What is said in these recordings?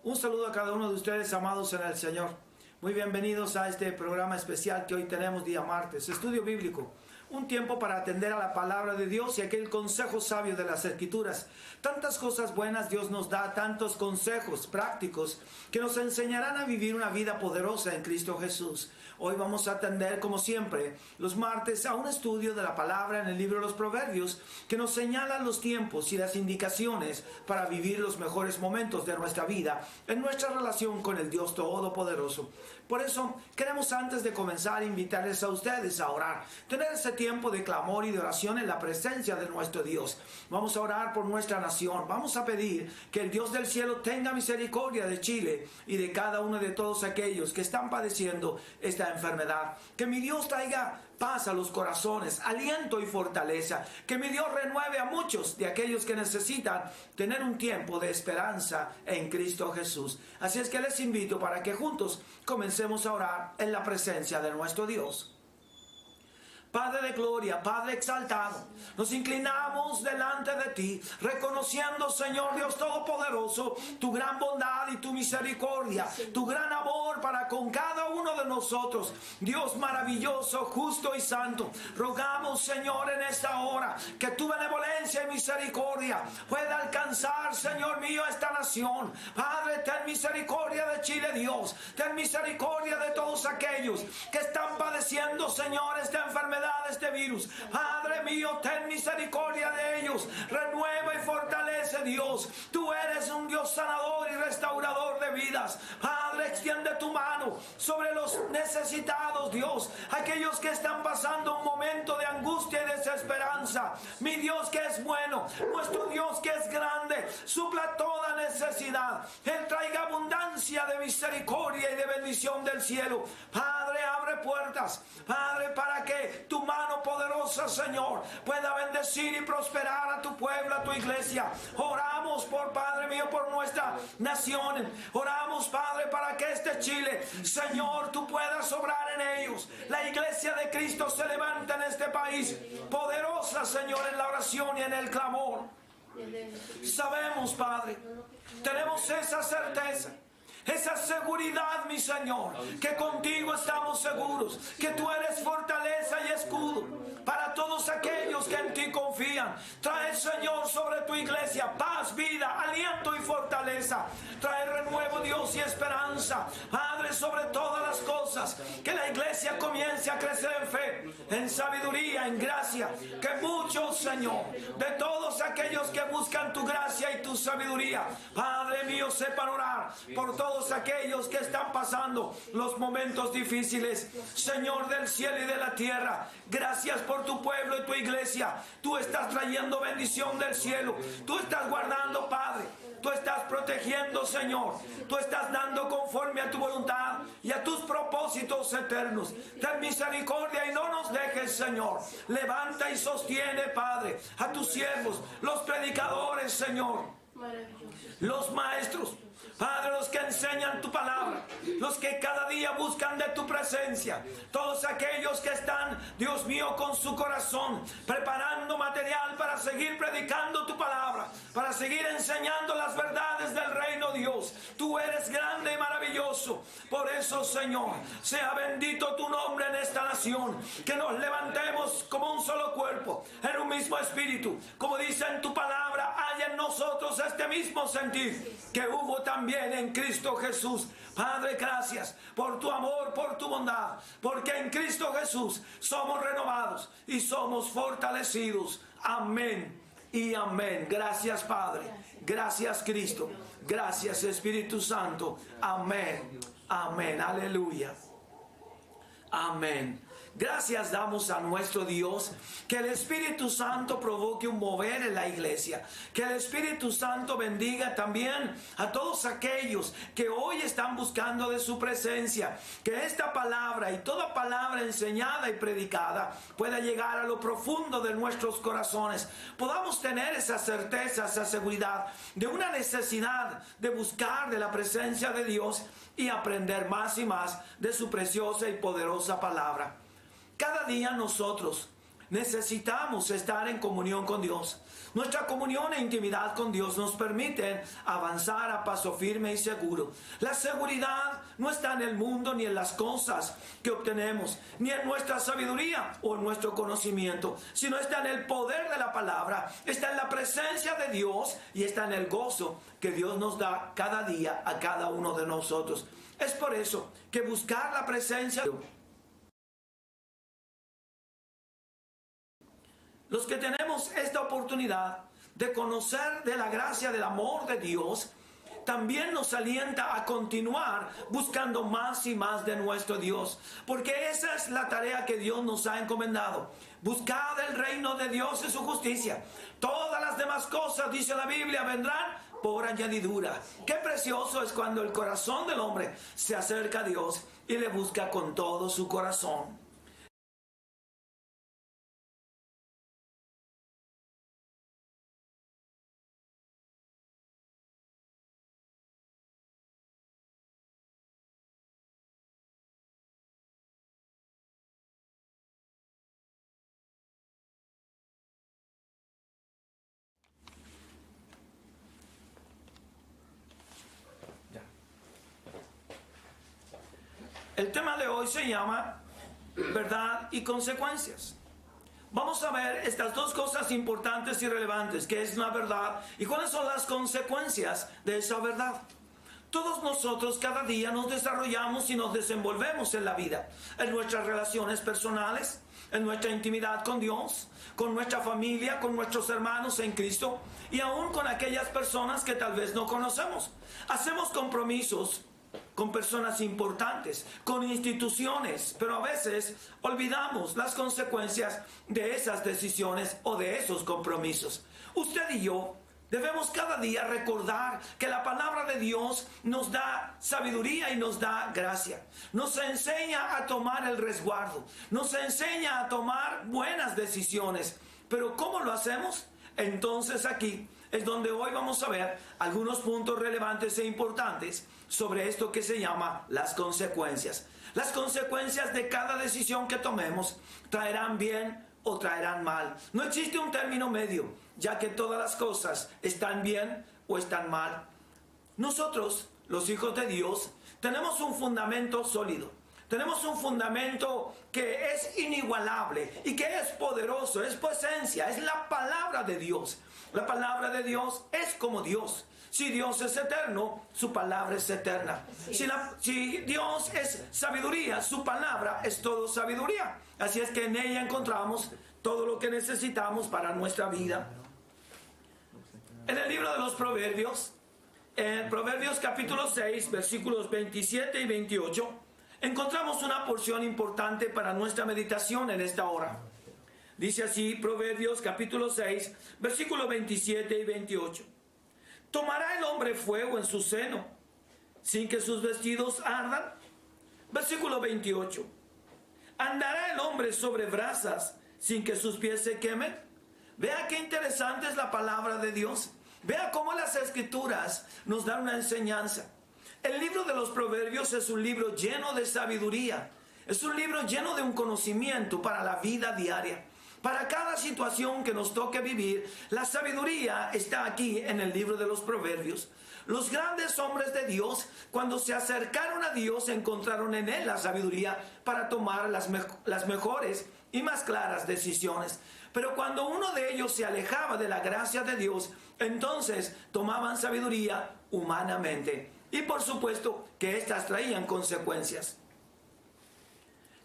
Un saludo a cada uno de ustedes, amados en el Señor. Muy bienvenidos a este programa especial que hoy tenemos día martes, Estudio Bíblico. Un tiempo para atender a la palabra de Dios y aquel consejo sabio de las Escrituras. Tantas cosas buenas Dios nos da, tantos consejos prácticos que nos enseñarán a vivir una vida poderosa en Cristo Jesús. Hoy vamos a atender, como siempre, los martes a un estudio de la palabra en el libro de los Proverbios que nos señala los tiempos y las indicaciones para vivir los mejores momentos de nuestra vida en nuestra relación con el Dios Todopoderoso. Por eso queremos, antes de comenzar, invitarles a ustedes a orar, tener ese tiempo de clamor y de oración en la presencia de nuestro Dios. Vamos a orar por nuestra nación, vamos a pedir que el Dios del cielo tenga misericordia de Chile y de cada uno de todos aquellos que están padeciendo esta enfermedad. Que mi Dios traiga paz a los corazones, aliento y fortaleza. Que mi Dios renueve a muchos de aquellos que necesitan tener un tiempo de esperanza en Cristo Jesús. Así es que les invito para que juntos comencemos a orar en la presencia de nuestro Dios. Padre de gloria, Padre exaltado, nos inclinamos delante de ti, reconociendo, Señor Dios Todopoderoso, tu gran bondad y tu misericordia, tu gran amor para con cada uno de nosotros. Dios maravilloso, justo y santo, rogamos, Señor, en esta hora, que tu benevolencia y misericordia pueda alcanzar, Señor mío, esta nación. Padre, ten misericordia de Chile, Dios, ten misericordia de todos aquellos que están padeciendo, Señor, esta enfermedad, este virus. Padre mío, ten misericordia de ellos, renueva y fortalece, Dios. Tú eres un Dios sanador y restaurador de vidas. Padre, extiende tu mano sobre los necesitados, Dios, aquellos que están pasando un momento de angustia y desesperanza. Mi Dios que es bueno, nuestro Dios que es grande, supla toda necesidad. Él traiga abundancia de misericordia y de bendición del cielo. Padre, abre puertas, Padre, para que tu mano poderosa, Señor, pueda bendecir y prosperar a tu pueblo, a tu iglesia. Oramos Padre mío, por nuestra nación. Oramos, Padre, para que este Chile, Señor, tú puedas obrar en ellos. La iglesia de Cristo se levanta en este país, poderosa, Señor, en la oración y en el clamor. Sabemos, Padre, tenemos esa certeza, esa seguridad, mi Señor, que contigo estamos seguros, que tú eres fortaleza y escudo para todos aquellos que en ti confían. Trae, Señor, sobre tu iglesia paz, vida, aliento y fortaleza. Trae renuevo, Dios, y esperanza, Padre, sobre todas las cosas. Que la iglesia comience a crecer en fe, en sabiduría, en gracia. Que muchos, Señor, de todos aquellos que buscan tu gracia y tu sabiduría, Padre mío, sepan orar por todos aquellos que están pasando los momentos difíciles. Señor del cielo y de la tierra, gracias por tu pueblo y tu iglesia. Tú estás trayendo bendición del cielo, tú estás guardando, Padre, tú estás protegiendo, Señor, tú estás dando conforme a tu voluntad y a tus propósitos eternos. Ten misericordia y no nos dejes, Señor. Levanta y sostiene, Padre, a tus siervos, los predicadores, Señor, los maestros, Padre, los que enseñan tu palabra, los que cada día buscan de tu presencia, todos aquellos que están, Dios mío, con su corazón preparando material para seguir predicando tu palabra, para seguir enseñando las verdades del reino, Dios. Tú eres grande y maravilloso. Por eso, Señor, sea bendito tu nombre en esta nación. Que nos levantemos como un solo cuerpo, en un mismo espíritu, como dice en tu palabra, haya en nosotros este mismo sentir que hubo también en Cristo Jesús. Padre, gracias por tu amor, por tu bondad, porque en Cristo Jesús somos renovados y somos fortalecidos. Amén y amén. Gracias, Padre. Gracias, Cristo. Gracias, Espíritu Santo. Amén. Amén. Aleluya. Amén. Gracias damos a nuestro Dios, que el Espíritu Santo provoque un mover en la iglesia, que el Espíritu Santo bendiga también a todos aquellos que hoy están buscando de su presencia, que esta palabra y toda palabra enseñada y predicada pueda llegar a lo profundo de nuestros corazones, podamos tener esa certeza, esa seguridad de una necesidad de buscar de la presencia de Dios y aprender más y más de su preciosa y poderosa palabra. Cada día nosotros necesitamos estar en comunión con Dios. Nuestra comunión e intimidad con Dios nos permiten avanzar a paso firme y seguro. La seguridad no está en el mundo ni en las cosas que obtenemos, ni en nuestra sabiduría o en nuestro conocimiento, sino está en el poder de la palabra, está en la presencia de Dios y está en el gozo que Dios nos da cada día a cada uno de nosotros. Es por eso que buscar la presencia de Dios. Los que tenemos esta oportunidad de conocer de la gracia del amor de Dios, también nos alienta a continuar buscando más y más de nuestro Dios, porque esa es la tarea que Dios nos ha encomendado. Buscad el reino de Dios y su justicia. Todas las demás cosas, dice la Biblia, vendrán por añadidura. Qué precioso es cuando el corazón del hombre se acerca a Dios y le busca con todo su corazón. El tema de hoy se llama verdad y consecuencias. Vamos a ver estas dos cosas importantes y relevantes, que es la verdad y cuáles son las consecuencias de esa verdad. Todos nosotros cada día nos desarrollamos y nos desenvolvemos en la vida, en nuestras relaciones personales, en nuestra intimidad con Dios, con nuestra familia, con nuestros hermanos en Cristo y aún con aquellas personas que tal vez no conocemos. Hacemos compromisos con personas importantes, con instituciones, pero a veces olvidamos las consecuencias de esas decisiones o de esos compromisos. Usted y yo debemos cada día recordar que la palabra de Dios nos da sabiduría y nos da gracia. Nos enseña a tomar el resguardo, nos enseña a tomar buenas decisiones. Pero ¿cómo lo hacemos? Entonces aquí es donde hoy vamos a ver algunos puntos relevantes e importantes sobre esto que se llama las consecuencias. Las consecuencias de cada decisión que tomemos traerán bien o traerán mal. No existe un término medio, ya que todas las cosas están bien o están mal. Nosotros, los hijos de Dios, tenemos un fundamento sólido. Tenemos un fundamento que es inigualable y que es poderoso, es por esencia, es la palabra de Dios. La palabra de Dios es como Dios. Si Dios es eterno, su palabra es eterna. Si Dios es sabiduría, su palabra es todo sabiduría. Así es que en ella encontramos todo lo que necesitamos para nuestra vida. En el libro de los Proverbios, en Proverbios capítulo 6, versículos 27 y 28, encontramos una porción importante para nuestra meditación en esta hora. Dice así, Proverbios capítulo 6, versículos 27 y 28. ¿Tomará el hombre fuego en su seno sin que sus vestidos ardan? Versículo 28. ¿Andará el hombre sobre brasas sin que sus pies se quemen? Vea qué interesante es la palabra de Dios. Vea cómo las escrituras nos dan una enseñanza. El libro de los Proverbios es un libro lleno de sabiduría. Es un libro lleno de un conocimiento para la vida diaria. Para cada situación que nos toque vivir, la sabiduría está aquí en el libro de los Proverbios. Los grandes hombres de Dios, cuando se acercaron a Dios, encontraron en él la sabiduría para tomar las mejores y más claras decisiones. Pero cuando uno de ellos se alejaba de la gracia de Dios, entonces tomaban sabiduría humanamente. Y por supuesto que éstas traían consecuencias.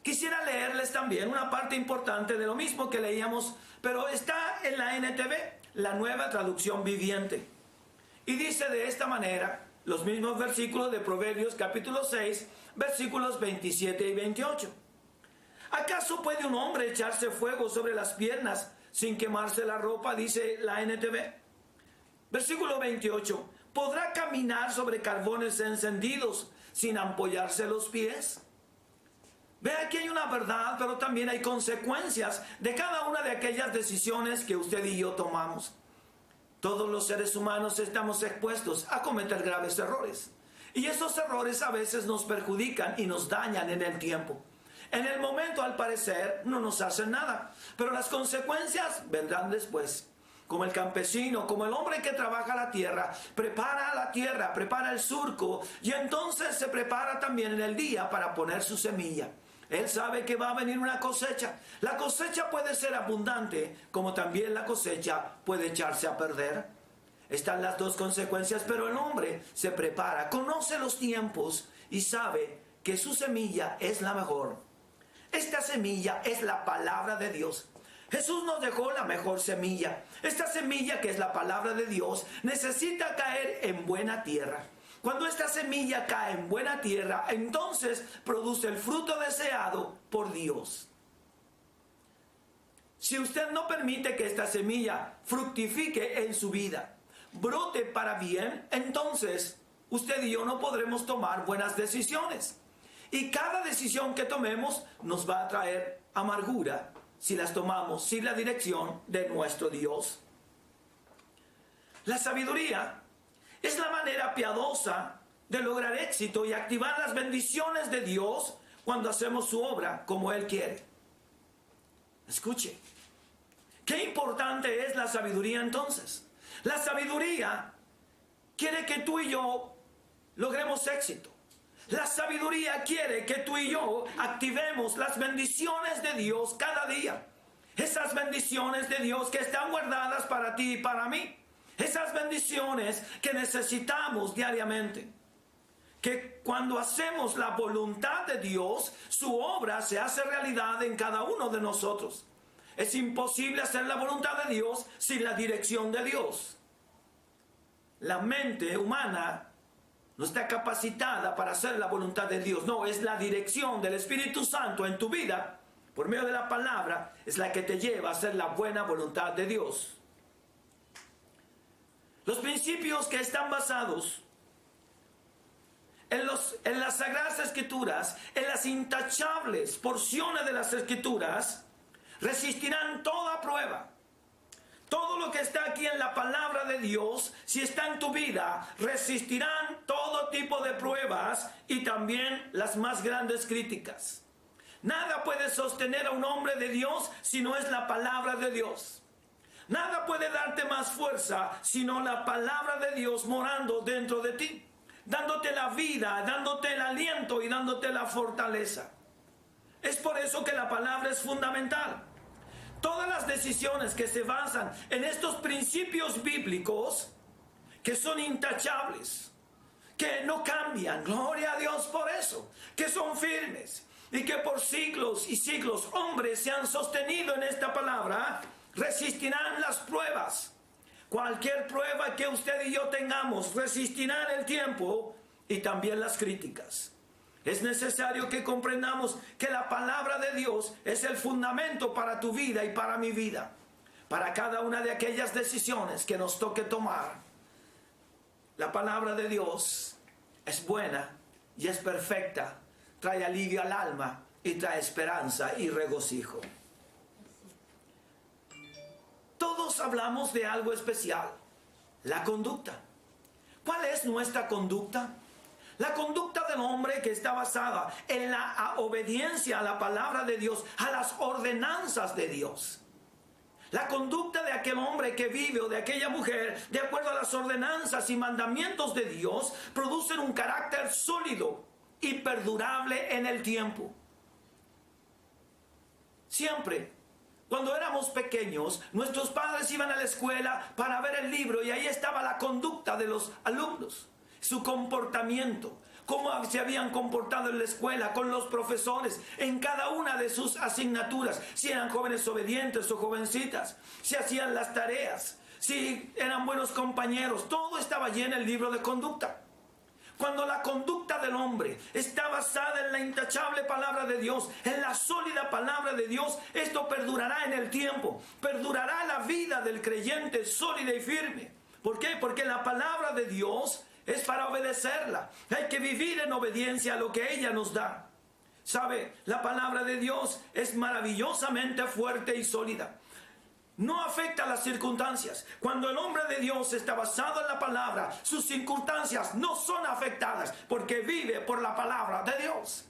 Quisiera leerles también una parte importante de lo mismo que leíamos, pero está en la NTV, la Nueva Traducción Viviente. Y dice de esta manera, los mismos versículos de Proverbios capítulo 6, versículos 27 y 28. ¿Acaso puede un hombre echarse fuego sobre las piernas sin quemarse la ropa? Dice la NTV. Versículo 28. ¿Podrá caminar sobre carbones encendidos sin ampollarse los pies? Vea que hay una verdad, pero también hay consecuencias de cada una de aquellas decisiones que usted y yo tomamos. Todos los seres humanos estamos expuestos a cometer graves errores. Y esos errores a veces nos perjudican y nos dañan en el tiempo. En el momento, al parecer, no nos hacen nada, pero las consecuencias vendrán después. Como el campesino, como el hombre que trabaja la tierra, prepara el surco y entonces se prepara también en el día para poner su semilla. Él sabe que va a venir una cosecha. La cosecha puede ser abundante, como también la cosecha puede echarse a perder. Están las dos consecuencias, pero el hombre se prepara, conoce los tiempos y sabe que su semilla es la mejor. Esta semilla es la palabra de Dios. Jesús nos dejó la mejor semilla. Esta semilla, que es la palabra de Dios, necesita caer en buena tierra. Cuando esta semilla cae en buena tierra, entonces produce el fruto deseado por Dios. Si usted no permite que esta semilla fructifique en su vida, brote para bien, entonces usted y yo no podremos tomar buenas decisiones. Y cada decisión que tomemos nos va a traer amargura si las tomamos sin la dirección de nuestro Dios. La sabiduría es la manera piadosa de lograr éxito y activar las bendiciones de Dios cuando hacemos su obra como Él quiere. Escuche, qué importante es la sabiduría entonces. La sabiduría quiere que tú y yo logremos éxito. La sabiduría quiere que tú y yo activemos las bendiciones de Dios cada día. Esas bendiciones de Dios que están guardadas para ti y para mí. Esas bendiciones que necesitamos diariamente. Que cuando hacemos la voluntad de Dios, su obra se hace realidad en cada uno de nosotros. Es imposible hacer la voluntad de Dios sin la dirección de Dios. La mente humana no está capacitada para hacer la voluntad de Dios. No, es la dirección del Espíritu Santo en tu vida, por medio de la palabra, es la que te lleva a hacer la buena voluntad de Dios. Los principios que están basados en las Sagradas Escrituras, en las intachables porciones de las Escrituras, resistirán toda prueba. Todo lo que está aquí en la palabra de Dios, si está en tu vida, resistirán todo tipo de pruebas y también las más grandes críticas. Nada puede sostener a un hombre de Dios si no es la palabra de Dios. Nada puede darte más fuerza sino la palabra de Dios morando dentro de ti, dándote la vida, dándote el aliento y dándote la fortaleza. Es por eso que la palabra es fundamental. Todas las decisiones que se basan en estos principios bíblicos, que son intachables, que no cambian, gloria a Dios por eso, que son firmes y que por siglos y siglos hombres se han sostenido en esta palabra, resistirán las pruebas. Cualquier prueba que usted y yo tengamos resistirán el tiempo y también las críticas. Es necesario que comprendamos que la palabra de Dios es el fundamento para tu vida y para mi vida. Para cada una de aquellas decisiones que nos toque tomar. La palabra de Dios es buena y es perfecta. Trae alivio al alma y trae esperanza y regocijo. Todos hablamos de algo especial. La conducta. ¿Cuál es nuestra conducta? La conducta del hombre que está basada en la obediencia a la palabra de Dios, a las ordenanzas de Dios. La conducta de aquel hombre que vive o de aquella mujer, de acuerdo a las ordenanzas y mandamientos de Dios, producen un carácter sólido y perdurable en el tiempo. Siempre, cuando éramos pequeños, nuestros padres iban a la escuela para ver el libro y ahí estaba la conducta de los alumnos. Su comportamiento, cómo se habían comportado en la escuela, con los profesores, en cada una de sus asignaturas, si eran jóvenes obedientes o jovencitas, si hacían las tareas, si eran buenos compañeros, todo estaba allí en el libro de conducta. Cuando la conducta del hombre está basada en la intachable palabra de Dios, en la sólida palabra de Dios, esto perdurará en el tiempo, perdurará la vida del creyente sólida y firme. ¿Por qué? Porque la palabra de Dios es para obedecerla. Hay que vivir en obediencia a lo que ella nos da. ¿Sabe? La palabra de Dios es maravillosamente fuerte y sólida. No afecta a las circunstancias. Cuando el hombre de Dios está basado en la palabra, sus circunstancias no son afectadas porque vive por la palabra de Dios.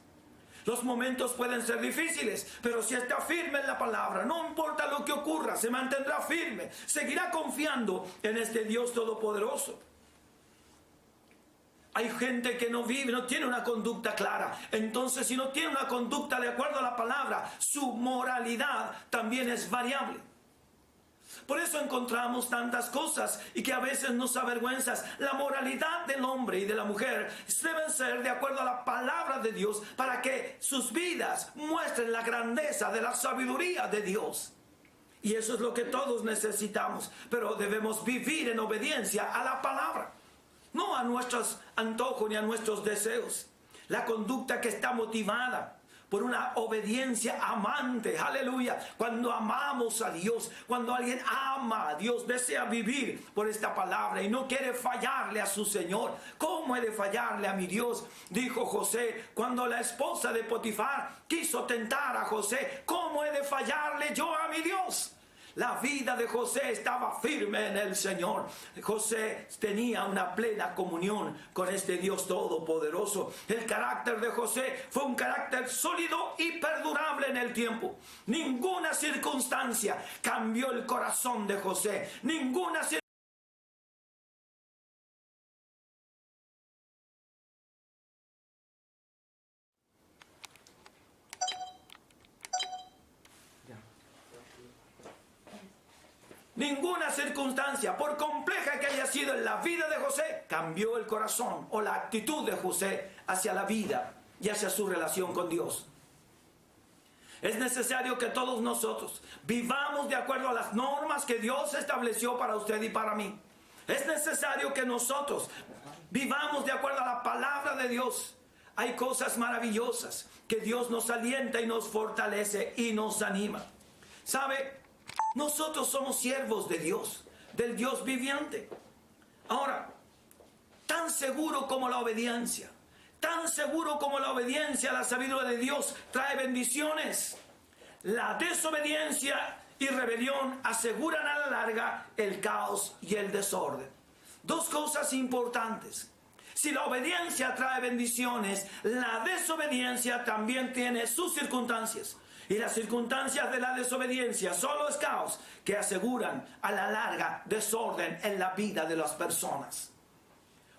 Los momentos pueden ser difíciles, pero si está firme en la palabra, no importa lo que ocurra, se mantendrá firme, seguirá confiando en este Dios todopoderoso. Hay gente que no vive, no tiene una conducta clara. Entonces, si no tiene una conducta de acuerdo a la palabra, su moralidad también es variable. Por eso encontramos tantas cosas y que a veces nos avergüenzan. La moralidad del hombre y de la mujer deben ser de acuerdo a la palabra de Dios para que sus vidas muestren la grandeza de la sabiduría de Dios. Y eso es lo que todos necesitamos. Pero debemos vivir en obediencia a la palabra, no a nuestros antojos ni a nuestros deseos. La conducta que está motivada por una obediencia amante, aleluya. Cuando amamos a Dios, cuando alguien ama a Dios, desea vivir por esta palabra y no quiere fallarle a su Señor. ¿Cómo he de fallarle a mi Dios? Dijo José cuando la esposa de Potifar quiso tentar a José. ¿Cómo he de fallarle yo a mi Dios? La vida de José estaba firme en el Señor. José tenía una plena comunión con este Dios todopoderoso. El carácter de José fue un carácter sólido y perdurable en el tiempo. Ninguna circunstancia cambió el corazón de José. Ninguna circunstancia. Ninguna circunstancia, por compleja que haya sido en la vida de José, cambió el corazón o la actitud de José hacia la vida y hacia su relación con Dios. Es necesario que todos nosotros vivamos de acuerdo a las normas que Dios estableció para usted y para mí. Es necesario que nosotros vivamos de acuerdo a la palabra de Dios. Hay cosas maravillosas que Dios nos alienta y nos fortalece y nos anima. ¿Sabe? Nosotros somos siervos de Dios, del Dios viviente. Ahora, tan seguro como la obediencia a la sabiduría de Dios trae bendiciones, la desobediencia y rebelión aseguran a la larga el caos y el desorden. Dos cosas importantes. Si la obediencia trae bendiciones, la desobediencia también tiene sus circunstancias. Y las circunstancias de la desobediencia solo es caos que aseguran a la larga desorden en la vida de las personas.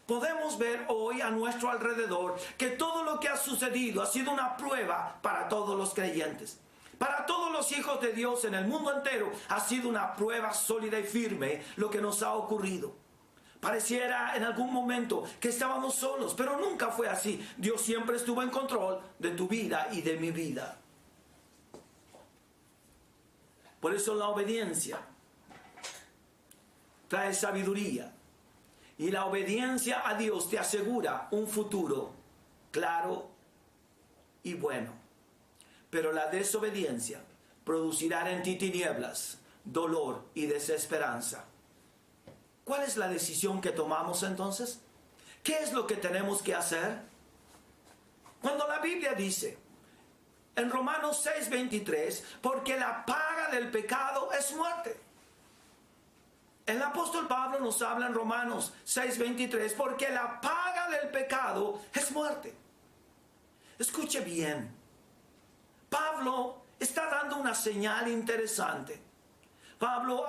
Podemos ver hoy a nuestro alrededor que todo lo que ha sucedido ha sido una prueba para todos los creyentes. Para todos los hijos de Dios en el mundo entero ha sido una prueba sólida y firme lo que nos ha ocurrido. Pareciera en algún momento que estábamos solos, pero nunca fue así. Dios siempre estuvo en control de tu vida y de mi vida. Por eso la obediencia trae sabiduría. Y la obediencia a Dios te asegura un futuro claro y bueno. Pero la desobediencia producirá en ti tinieblas, dolor y desesperanza. ¿Cuál es la decisión que tomamos entonces? ¿Qué es lo que tenemos que hacer? Cuando la Biblia dice en Romanos 6:23, porque la paga del pecado es muerte. El apóstol Pablo nos habla en Romanos 6:23, porque la paga del pecado es muerte. Escuche bien. Pablo está dando una señal interesante. Pablo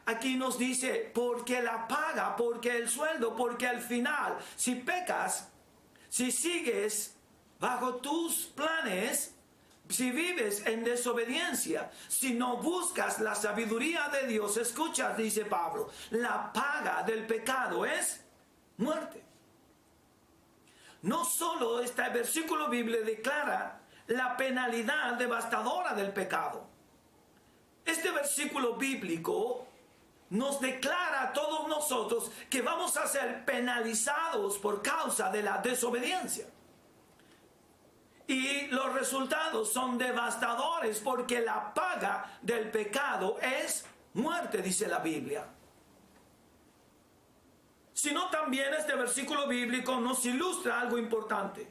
aquí nos dice, porque la paga, porque el sueldo, porque al final, si pecas, si sigues bajo tus planes, si vives en desobediencia, si no buscas la sabiduría de Dios, escucha, dice Pablo, la paga del pecado es muerte. No solo este versículo bíblico declara la penalidad devastadora del pecado. Este versículo bíblico nos declara a todos nosotros que vamos a ser penalizados por causa de la desobediencia. Y los resultados son devastadores porque la paga del pecado es muerte, dice la Biblia. Sino también este versículo bíblico nos ilustra algo importante,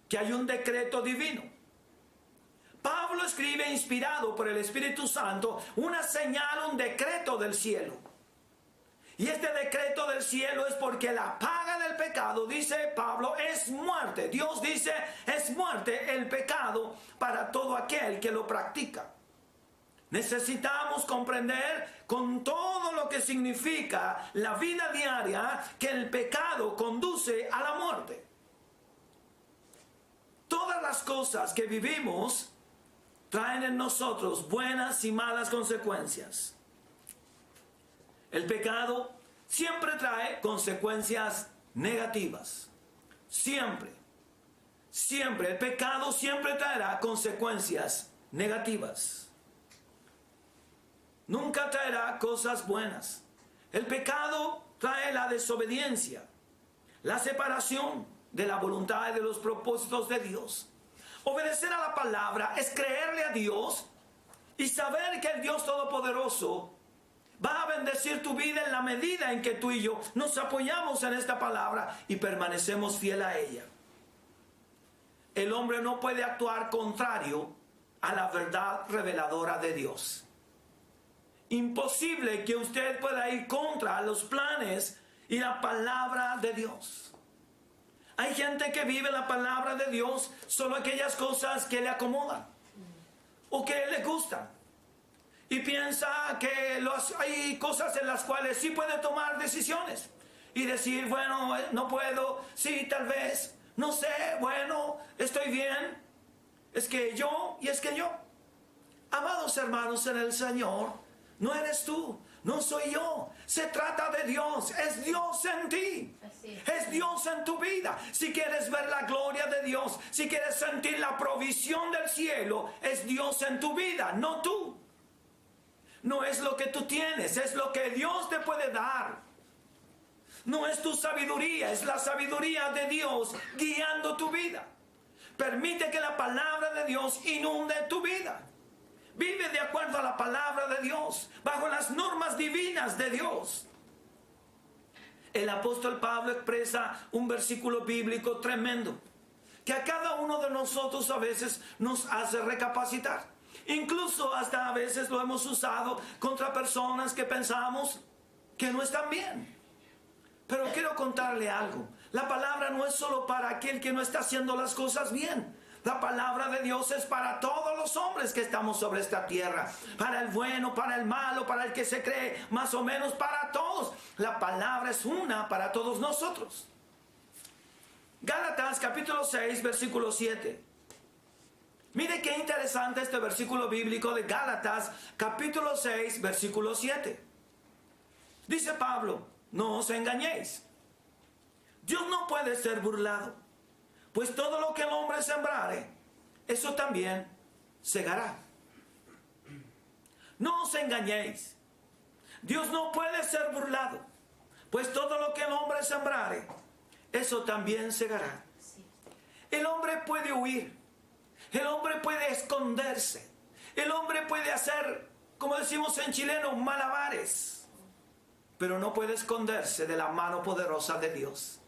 que hay un decreto divino. Pablo escribe inspirado por el Espíritu Santo una señal, un decreto del cielo. Y este decreto del cielo es porque la paga del pecado, dice Pablo, es muerte. Dios dice, es muerte el pecado para todo aquel que lo practica. Necesitamos comprender con todo lo que significa la vida diaria que el pecado conduce a la muerte. Todas las cosas que vivimos traen en nosotros buenas y malas consecuencias. El pecado siempre trae consecuencias negativas. Siempre. Siempre. El pecado siempre traerá consecuencias negativas. Nunca traerá cosas buenas. El pecado trae la desobediencia, la separación de la voluntad y de los propósitos de Dios. Obedecer a la palabra es creerle a Dios y saber que el Dios Todopoderoso va a bendecir tu vida en la medida en que tú y yo nos apoyamos en esta palabra y permanecemos fiel a ella. El hombre no puede actuar contrario a la verdad reveladora de Dios. Imposible que usted pueda ir contra los planes y la palabra de Dios. Hay gente que vive la palabra de Dios solo aquellas cosas que le acomodan o que le gustan. Y piensa que hay cosas en las cuales sí puede tomar decisiones. Y decir, bueno, no puedo, sí, tal vez, no sé, bueno, estoy bien. Es que yo y es que yo. Amados hermanos en el Señor, no eres tú, no soy yo. Se trata de Dios, es Dios en ti. Es Dios en tu vida. Si quieres ver la gloria de Dios, si quieres sentir la provisión del cielo, es Dios en tu vida, no tú. No es lo que tú tienes, es lo que Dios te puede dar. No es tu sabiduría, es la sabiduría de Dios guiando tu vida. Permite que la palabra de Dios inunde tu vida. Vive de acuerdo a la palabra de Dios, bajo las normas divinas de Dios. El apóstol Pablo expresa un versículo bíblico tremendo, que a cada uno de nosotros a veces nos hace recapacitar. Incluso hasta a veces lo hemos usado contra personas que pensamos que no están bien. Pero quiero contarle algo. La palabra no es solo para aquel que no está haciendo las cosas bien. La palabra de Dios es para todos los hombres que estamos sobre esta tierra. Para el bueno, para el malo, para el que se cree más o menos, para todos. La palabra es una para todos nosotros. Gálatas capítulo 6, versículo 7. Mire qué interesante este versículo bíblico de Gálatas capítulo 6, versículo 7. Dice Pablo, no os engañéis. Dios no puede ser burlado, pues todo lo que el hombre sembrare, eso también segará. No os engañéis. Dios no puede ser burlado, pues todo lo que el hombre sembrare, eso también segará. El hombre puede huir. El hombre puede esconderse. El hombre puede hacer, como decimos en chileno, malabares. Pero no puede esconderse de la mano poderosa de Dios.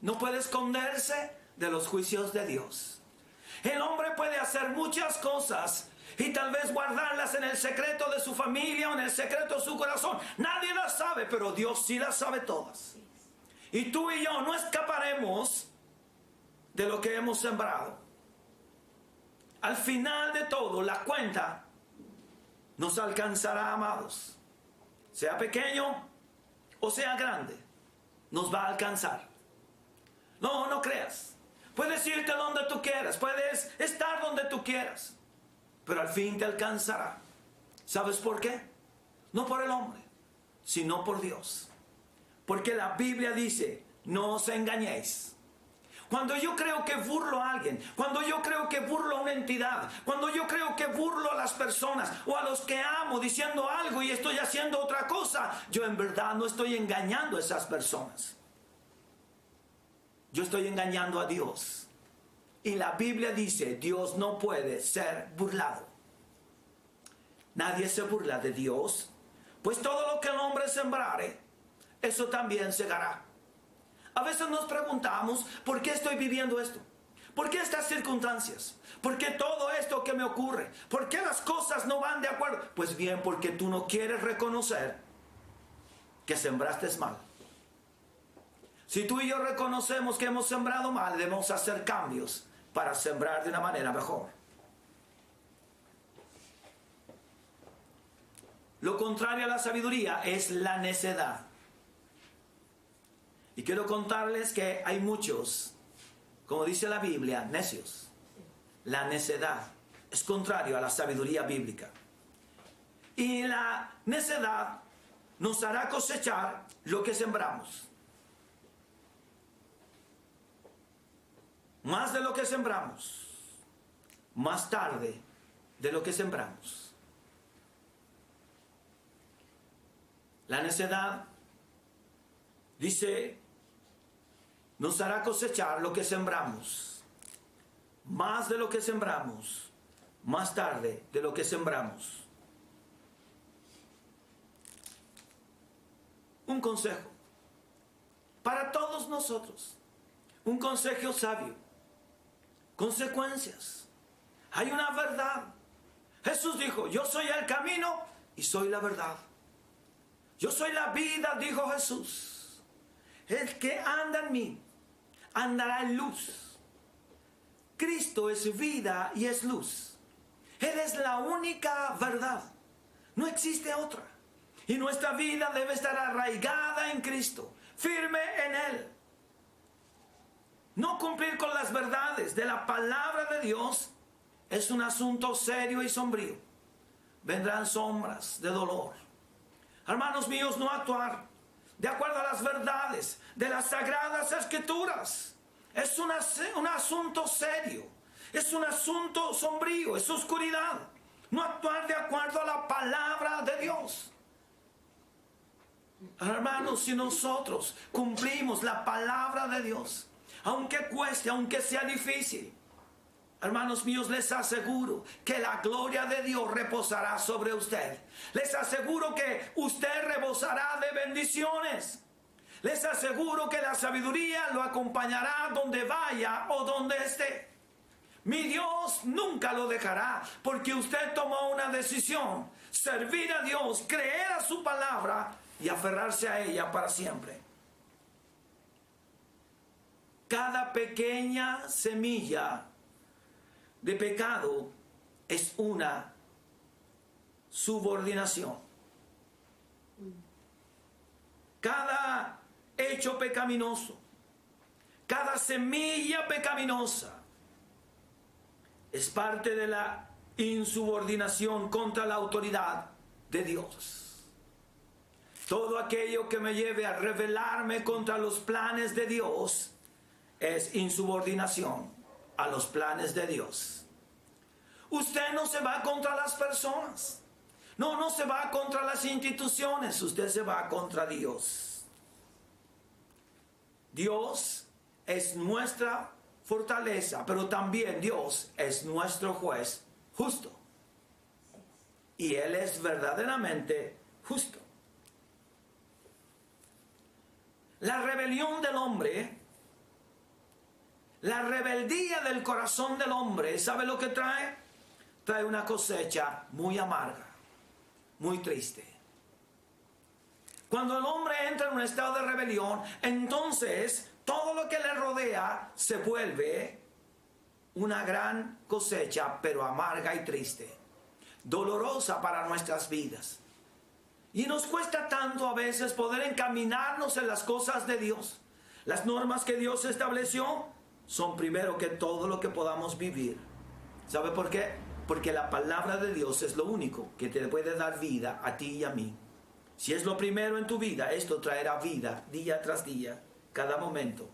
No puede esconderse de los juicios de Dios. El hombre puede hacer muchas cosas y tal vez guardarlas en el secreto de su familia o en el secreto de su corazón. Nadie las sabe, pero Dios sí las sabe todas. Y tú y yo no escaparemos de lo que hemos sembrado. Al final de todo, la cuenta nos alcanzará, amados. Sea pequeño o sea grande, nos va a alcanzar. No, no creas. Puedes irte donde tú quieras, puedes estar donde tú quieras, pero al fin te alcanzará. ¿Sabes por qué? No por el hombre, sino por Dios. Porque la Biblia dice, no os engañéis. Cuando yo creo que burlo a alguien, cuando yo creo que burlo a una entidad, cuando yo creo que burlo a las personas o a los que amo diciendo algo y estoy haciendo otra cosa, yo en verdad no estoy engañando a esas personas. Yo estoy engañando a Dios. Y la Biblia dice, Dios no puede ser burlado. Nadie se burla de Dios, pues todo lo que el hombre sembrare, eso también segará. A veces nos preguntamos, ¿por qué estoy viviendo esto? ¿Por qué estas circunstancias? ¿Por qué todo esto que me ocurre? ¿Por qué las cosas no van de acuerdo? Pues bien, porque tú no quieres reconocer que sembraste mal. Si tú y yo reconocemos que hemos sembrado mal, debemos hacer cambios para sembrar de una manera mejor. Lo contrario a la sabiduría es la necedad. Y quiero contarles que hay muchos, como dice la Biblia, necios. La necedad es contrario a la sabiduría bíblica. Y la necedad nos hará cosechar lo que sembramos. Más de lo que sembramos. Más tarde de lo que sembramos. La necedad, dice, nos hará cosechar lo que sembramos. Más de lo que sembramos. Más tarde de lo que sembramos. Un consejo para todos nosotros. Un consejo sabio. Consecuencias. Hay una verdad. Jesús dijo, yo soy el camino y soy la verdad. Yo soy la vida, dijo Jesús. El que anda en mí, andará en luz. Cristo es vida y es luz. Él es la única verdad. No existe otra. Y nuestra vida debe estar arraigada en Cristo, firme en Él. No cumplir con las verdades de la palabra de Dios es un asunto serio y sombrío. Vendrán sombras de dolor. Hermanos míos, no actuar de acuerdo a las verdades de las sagradas escrituras es un asunto serio, es un asunto sombrío, es oscuridad. No actuar de acuerdo a la palabra de Dios. Hermanos, si nosotros cumplimos la palabra de Dios, aunque cueste, aunque sea difícil, hermanos míos, les aseguro que la gloria de Dios reposará sobre usted. Les aseguro que usted rebosará de bendiciones. Les aseguro que la sabiduría lo acompañará donde vaya o donde esté. Mi Dios nunca lo dejará porque usted tomó una decisión: servir a Dios, creer a su palabra y aferrarse a ella para siempre. Cada pequeña semilla de pecado es una subordinación. Cada hecho pecaminoso, cada semilla pecaminosa es parte de la insubordinación contra la autoridad de Dios. Todo aquello que me lleve a rebelarme contra los planes de Dios es insubordinación a los planes de Dios. Usted no se va contra las personas. No se va contra las instituciones. Usted se va contra Dios. Dios es nuestra fortaleza, pero también Dios es nuestro juez justo. Y Él es verdaderamente justo. La rebelión del hombre, la rebeldía del corazón del hombre, ¿sabe lo que trae? Trae una cosecha muy amarga, muy triste. Cuando el hombre entra en un estado de rebelión, entonces todo lo que le rodea se vuelve una gran cosecha, pero amarga y triste, dolorosa para nuestras vidas. Y nos cuesta tanto a veces poder encaminarnos en las cosas de Dios. Las normas que Dios estableció son primero que todo lo que podamos vivir. ¿Sabe por qué? Porque la palabra de Dios es lo único que te puede dar vida a ti y a mí. Si es lo primero en tu vida, esto traerá vida día tras día, cada momento.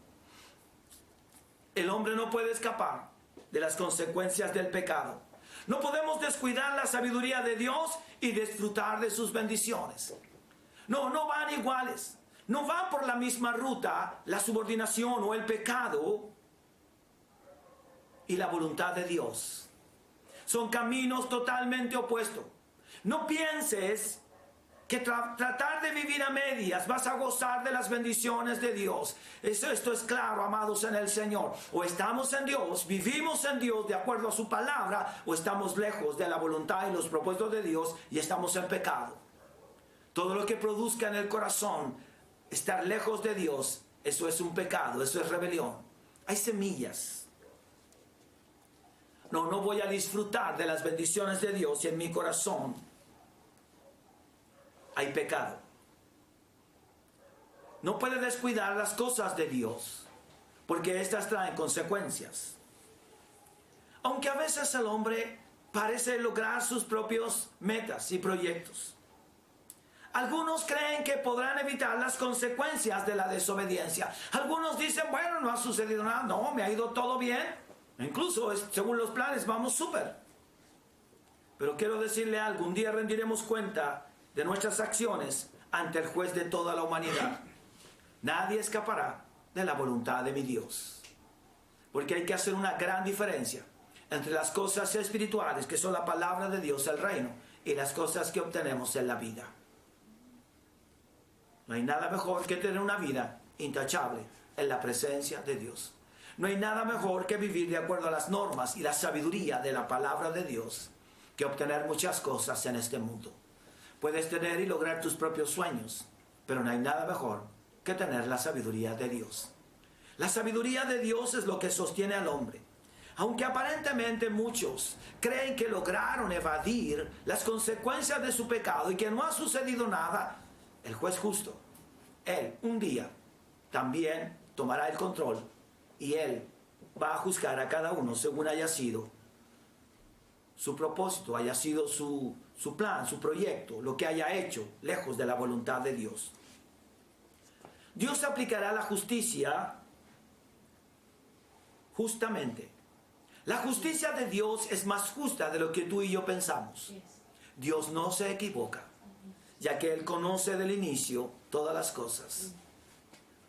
El hombre no puede escapar de las consecuencias del pecado. No podemos descuidar la sabiduría de Dios y disfrutar de sus bendiciones. No van iguales. No van por la misma ruta la subordinación o el pecado y la voluntad de Dios. Son caminos totalmente opuestos. No pienses que tratar de vivir a medias vas a gozar de las bendiciones de Dios. Esto es claro, amados en el Señor. O estamos en Dios, vivimos en Dios de acuerdo a su palabra, o estamos lejos de la voluntad y los propósitos de Dios y estamos en pecado. Todo lo que produzca en el corazón estar lejos de Dios, eso es un pecado, eso es rebelión. Hay semillas. No voy a disfrutar de las bendiciones de Dios y en mi corazón hay pecado. No puede descuidar las cosas de Dios, porque estas traen consecuencias. Aunque a veces el hombre parece lograr sus propios metas y proyectos, algunos creen que podrán evitar las consecuencias de la desobediencia. Algunos dicen, bueno, no ha sucedido nada, no, me ha ido todo bien. Incluso, según los planes, vamos súper. Pero quiero decirle algo, un día rendiremos cuenta de nuestras acciones ante el juez de toda la humanidad. Nadie escapará de la voluntad de mi Dios. Porque hay que hacer una gran diferencia entre las cosas espirituales, que son la palabra de Dios, el reino, y las cosas que obtenemos en la vida. No hay nada mejor que tener una vida intachable en la presencia de Dios. No hay nada mejor que vivir de acuerdo a las normas y la sabiduría de la palabra de Dios que obtener muchas cosas en este mundo. Puedes tener y lograr tus propios sueños, pero no hay nada mejor que tener la sabiduría de Dios. La sabiduría de Dios es lo que sostiene al hombre. Aunque aparentemente muchos creen que lograron evadir las consecuencias de su pecado y que no ha sucedido nada, el juez justo, Él un día también tomará el control y Él va a juzgar a cada uno según haya sido su propósito, haya sido su plan, su proyecto, lo que haya hecho lejos de la voluntad de Dios. Dios aplicará la justicia justamente. La justicia de Dios es más justa de lo que tú y yo pensamos. Dios no se equivoca, ya que Él conoce del inicio todas las cosas.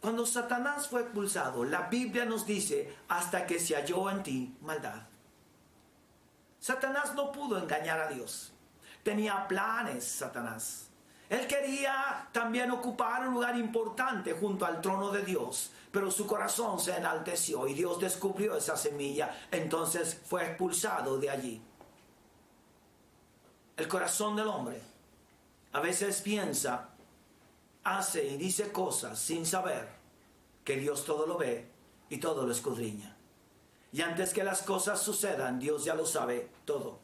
Cuando Satanás fue expulsado, la Biblia nos dice, hasta que se halló en ti maldad. Satanás no pudo engañar a Dios. Tenía planes, Satanás. Él quería también ocupar un lugar importante junto al trono de Dios, pero su corazón se enalteció y Dios descubrió esa semilla, entonces fue expulsado de allí. El corazón del hombre a veces piensa, hace y dice cosas sin saber que Dios todo lo ve y todo lo escudriña. Y antes que las cosas sucedan, Dios ya lo sabe todo.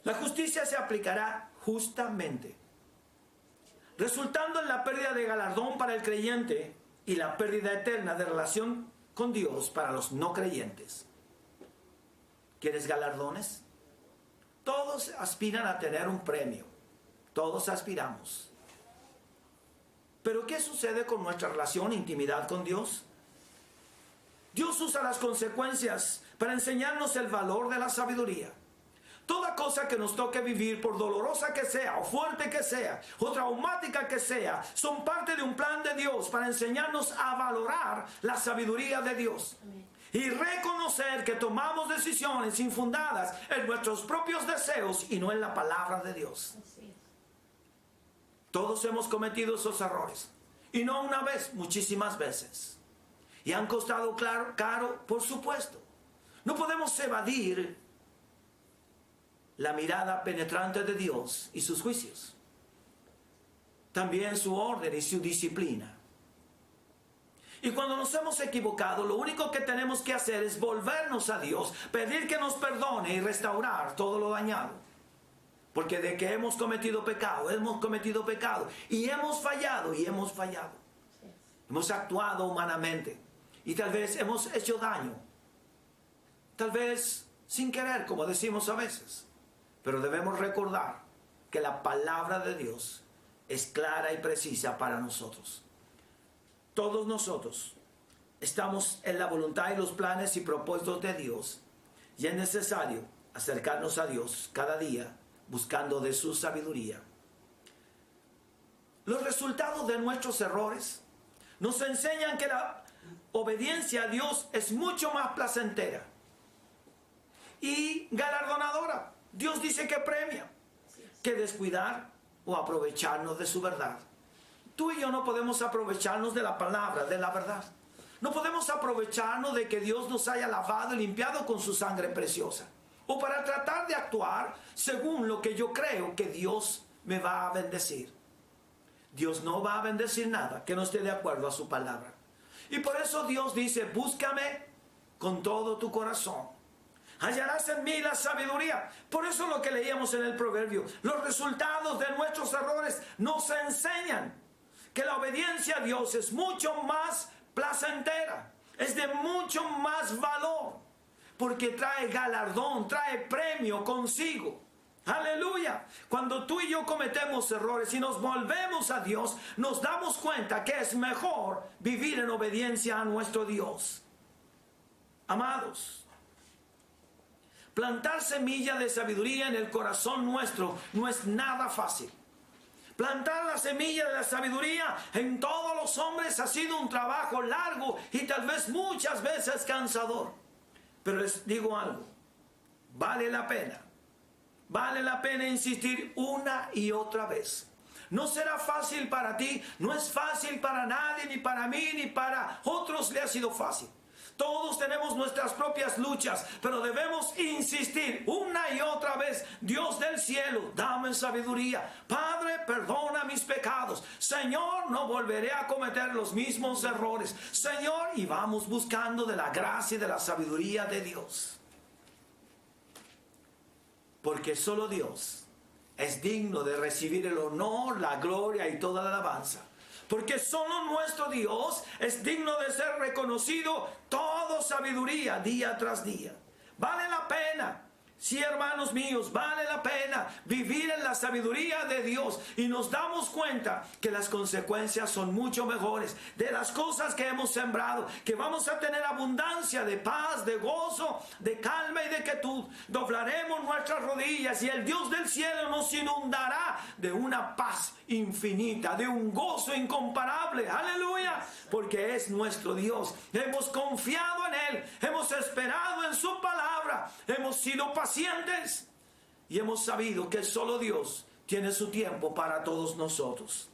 La justicia se aplicará justamente, resultando en la pérdida de galardón para el creyente y la pérdida eterna de relación con Dios para los no creyentes. ¿Quieres galardones? Todos aspiran a tener un premio. Todos aspiramos. Pero ¿qué sucede con nuestra relación e intimidad con Dios? Dios usa las consecuencias para enseñarnos el valor de la sabiduría. Toda cosa que nos toque vivir, por dolorosa que sea, o fuerte que sea, o traumática que sea, son parte de un plan de Dios para enseñarnos a valorar la sabiduría de Dios. Amén. Y reconocer que tomamos decisiones infundadas en nuestros propios deseos y no en la palabra de Dios. Todos hemos cometido esos errores. Y no una vez, muchísimas veces. Y han costado caro, por supuesto. No podemos evadir la mirada penetrante de Dios y sus juicios. También su orden y su disciplina. Y cuando nos hemos equivocado, lo único que tenemos que hacer es volvernos a Dios, pedir que nos perdone y restaurar todo lo dañado. Porque de que hemos cometido pecado y hemos fallado. Hemos actuado humanamente y tal vez hemos hecho daño. Tal vez sin querer, como decimos a veces. Pero debemos recordar que la palabra de Dios es clara y precisa para nosotros. Todos nosotros estamos en la voluntad y los planes y propósitos de Dios. Y es necesario acercarnos a Dios cada día buscando de su sabiduría. Los resultados de nuestros errores nos enseñan que la obediencia a Dios es mucho más placentera y galardonadora. Dios dice que premia, que descuidar o aprovecharnos de su verdad. Tú y yo no podemos aprovecharnos de la palabra, de la verdad. No podemos aprovecharnos de que Dios nos haya lavado y limpiado con su sangre preciosa. O para tratar de actuar según lo que yo creo que Dios me va a bendecir. Dios no va a bendecir nada que no esté de acuerdo a su palabra. Y por eso Dios dice, búscame con todo tu corazón. Hallarás en mí la sabiduría. Por eso lo que leíamos en el proverbio, los resultados de nuestros errores nos enseñan que la obediencia a Dios es mucho más placentera, es de mucho más valor, porque trae galardón, trae premio consigo. Aleluya. Cuando tú y yo cometemos errores y nos volvemos a Dios, nos damos cuenta que es mejor vivir en obediencia a nuestro Dios. Amados, plantar semilla de sabiduría en el corazón nuestro no es nada fácil. Plantar la semilla de la sabiduría en todos los hombres ha sido un trabajo largo y tal vez muchas veces cansador. Pero les digo algo, vale la pena. Vale la pena insistir una y otra vez. No será fácil para ti, no es fácil para nadie, ni para mí, ni para otros le ha sido fácil. Todos tenemos nuestras propias luchas, pero debemos insistir una y otra vez. Dios del cielo, dame sabiduría. Padre, perdona mis pecados. Señor, no volveré a cometer los mismos errores. Señor, y vamos buscando de la gracia y de la sabiduría de Dios. Porque solo Dios es digno de recibir el honor, la gloria y toda la alabanza. Porque solo nuestro Dios es digno de ser reconocido toda sabiduría día tras día. Vale la pena. Sí, hermanos míos, vale la pena vivir en la sabiduría de Dios y nos damos cuenta que las consecuencias son mucho mejores de las cosas que hemos sembrado, que vamos a tener abundancia de paz, de gozo, de calma y de quietud. Doblaremos nuestras rodillas y el Dios del cielo nos inundará de una paz infinita, de un gozo incomparable. Aleluya, porque es nuestro Dios. Hemos confiado en Él, hemos esperado en su palabra, hemos sido pacientes y hemos sabido que solo Dios tiene su tiempo para todos nosotros.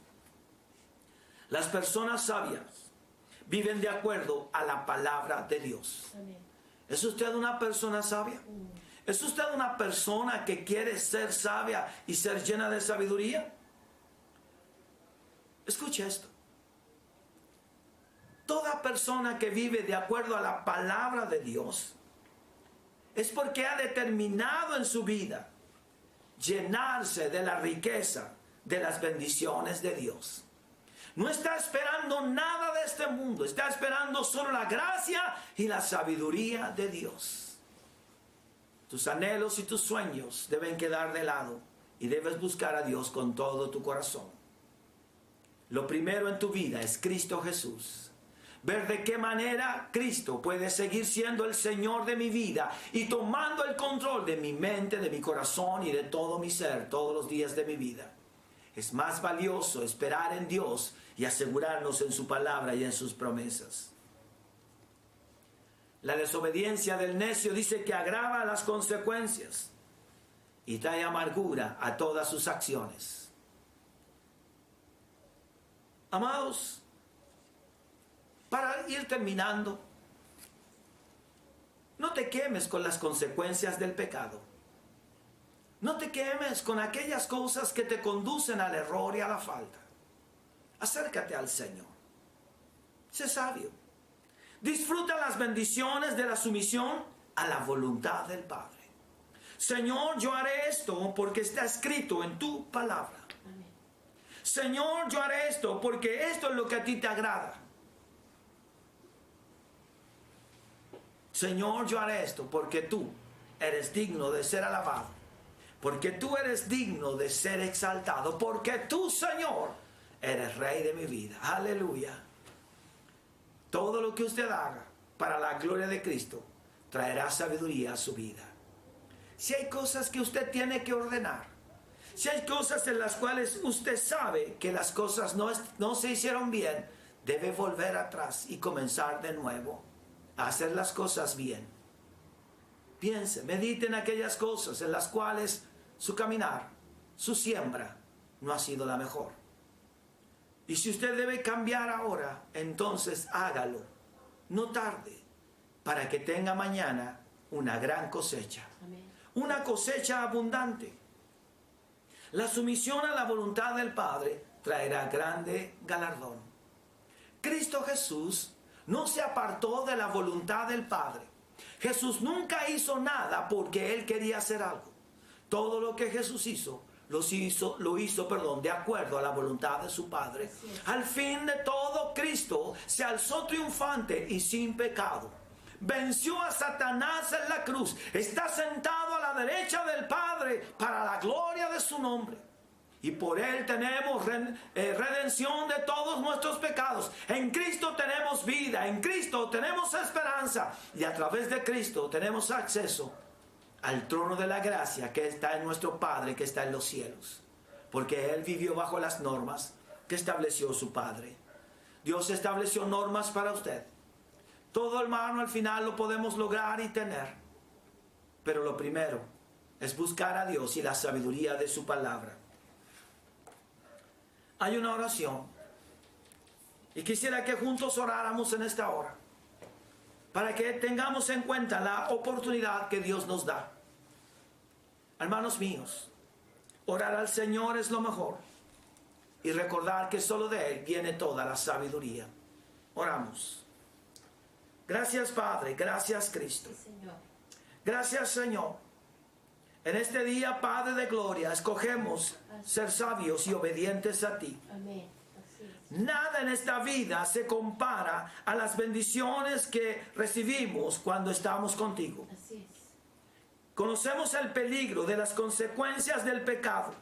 Las personas sabias viven de acuerdo a la palabra de Dios. Amén. ¿Es usted una persona sabia? ¿Es usted una persona que quiere ser sabia y ser llena de sabiduría? Escuche esto. Toda persona que vive de acuerdo a la palabra de Dios es porque ha determinado en su vida llenarse de la riqueza de las bendiciones de Dios. No está esperando nada de este mundo, está esperando solo la gracia y la sabiduría de Dios. Tus anhelos y tus sueños deben quedar de lado y debes buscar a Dios con todo tu corazón. Lo primero en tu vida es Cristo Jesús. Ver de qué manera Cristo puede seguir siendo el Señor de mi vida y tomando el control de mi mente, de mi corazón y de todo mi ser todos los días de mi vida. Es más valioso esperar en Dios y asegurarnos en su palabra y en sus promesas. La desobediencia del necio dice que agrava las consecuencias y trae amargura a todas sus acciones. Amados, para ir terminando, no te quemes con las consecuencias del pecado. No te quemes con aquellas cosas que te conducen al error y a la falta. Acércate al Señor. Sé sabio. Disfruta las bendiciones de la sumisión a la voluntad del Padre. Señor, yo haré esto porque está escrito en tu palabra. Amén. Señor, yo haré esto porque esto es lo que a ti te agrada. Señor, yo haré esto porque tú eres digno de ser alabado, porque tú eres digno de ser exaltado, porque tú, Señor, eres Rey de mi vida. Aleluya. Todo lo que usted haga para la gloria de Cristo traerá sabiduría a su vida. Si hay cosas que usted tiene que ordenar, si hay cosas en las cuales usted sabe que las cosas no se hicieron bien, debe volver atrás y comenzar de nuevo a hacer las cosas bien. Piense, medite en aquellas cosas en las cuales su caminar, su siembra, no ha sido la mejor. Y si usted debe cambiar ahora, entonces hágalo. No tarde, para que tenga mañana una gran cosecha. Amén. Una cosecha abundante. La sumisión a la voluntad del Padre traerá grande galardón. Cristo Jesús no se apartó de la voluntad del Padre. Jesús nunca hizo nada porque Él quería hacer algo. Todo lo que Jesús hizo, lo hizo, de acuerdo a la voluntad de su Padre. Al fin de todo, Cristo se alzó triunfante y sin pecado. Venció a Satanás en la cruz. Está sentado a la derecha del Padre para la gloria de su nombre. Y por Él tenemos redención de todos nuestros pecados. En Cristo tenemos vida, en Cristo tenemos esperanza. Y a través de Cristo tenemos acceso al trono de la gracia que está en nuestro Padre, que está en los cielos. Porque Él vivió bajo las normas que estableció su Padre. Dios estableció normas para usted. Todo, hermano, al final lo podemos lograr y tener. Pero lo primero es buscar a Dios y la sabiduría de su palabra. Hay una oración. Y quisiera que juntos oráramos en esta hora. Para que tengamos en cuenta la oportunidad que Dios nos da. Hermanos míos, orar al Señor es lo mejor. Y recordar que solo de Él viene toda la sabiduría. Oramos. Gracias, Padre. Gracias, Cristo. Gracias, Señor. En este día, Padre de gloria, escogemos ser sabios y obedientes a ti. Amén. Nada en esta vida se compara a las bendiciones que recibimos cuando estamos contigo. Así es. Conocemos el peligro de las consecuencias del pecado.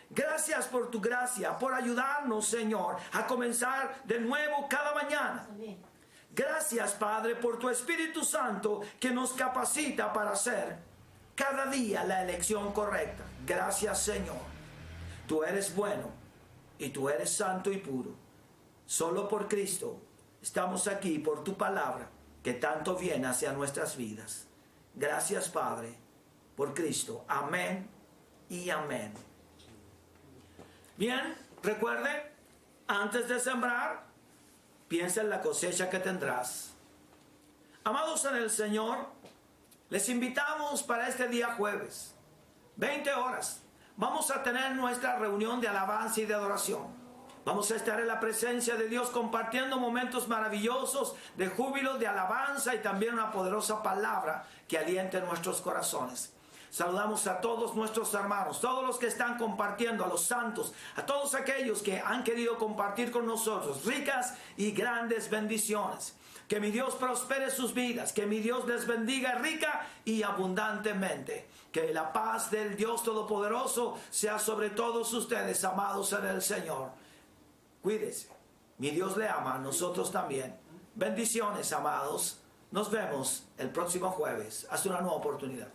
Gracias por tu gracia, por ayudarnos, Señor, a comenzar de nuevo cada mañana. Amén. Gracias, Padre, por tu Espíritu Santo que nos capacita para hacer cada día la elección correcta. Gracias, Señor. Tú eres bueno y tú eres santo y puro. Solo por Cristo estamos aquí, por tu palabra, que tanto viene hacia nuestras vidas. Gracias, Padre, por Cristo. Amén y amén. Bien, recuerde, antes de sembrar, piensa en la cosecha que tendrás. Amados en el Señor, les invitamos para este día jueves, 20 horas. Vamos a tener nuestra reunión de alabanza y de adoración. Vamos a estar en la presencia de Dios compartiendo momentos maravillosos de júbilo, de alabanza y también una poderosa palabra que aliente nuestros corazones. Saludamos a todos nuestros hermanos, todos los que están compartiendo, a los santos, a todos aquellos que han querido compartir con nosotros ricas y grandes bendiciones. Que mi Dios prospere sus vidas, que mi Dios les bendiga rica y abundantemente. Que la paz del Dios Todopoderoso sea sobre todos ustedes, amados en el Señor. Cuídese, mi Dios le ama, nosotros también. Bendiciones, amados. Nos vemos el próximo jueves. Hasta una nueva oportunidad.